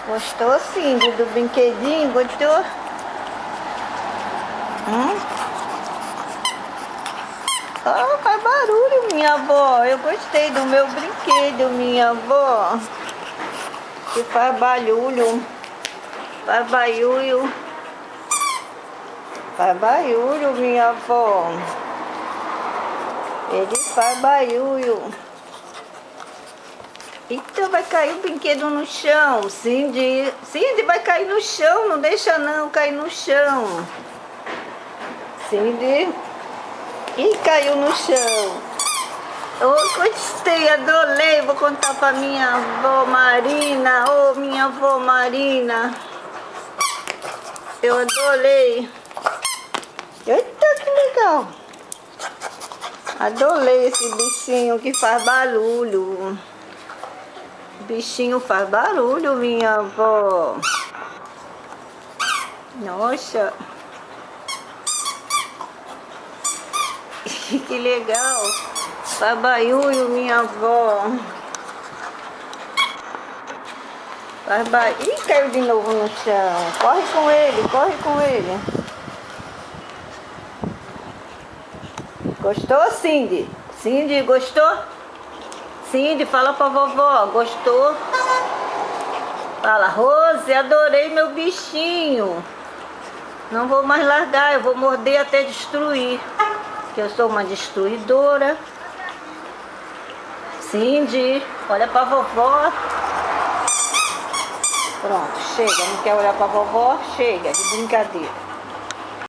Gostou, Cindy, do brinquedinho? Gostou? Oh, faz barulho, minha avó. Eu gostei do meu brinquedo, minha avó. Que faz barulho. Faz barulho. Faz barulho, minha avó. Ele faz barulho. Então vai cair o brinquedo no chão, Cindy. Cindy, vai cair no chão. Não deixa não cair no chão. Cindy. Ih, caiu no chão. Eu gostei, adorei. Vou contar pra minha avó Marina. Ô, minha avó Marina. Eu adorei. Eita, que legal. Adorei esse bichinho que faz barulho. O bichinho faz barulho, minha avó. Nossa. Que legal. Faz barulho, minha avó. Faz barulho. Ih, caiu de novo no chão. Corre com ele, corre com ele. Gostou, Cindy? Cindy, gostou? Cindy, fala pra vovó, gostou? Fala, Rose, adorei meu bichinho. Não vou mais largar, eu vou morder até destruir. Que eu sou uma destruidora. Cindy, olha pra vovó. Pronto, chega, não quer olhar pra vovó? Chega de brincadeira.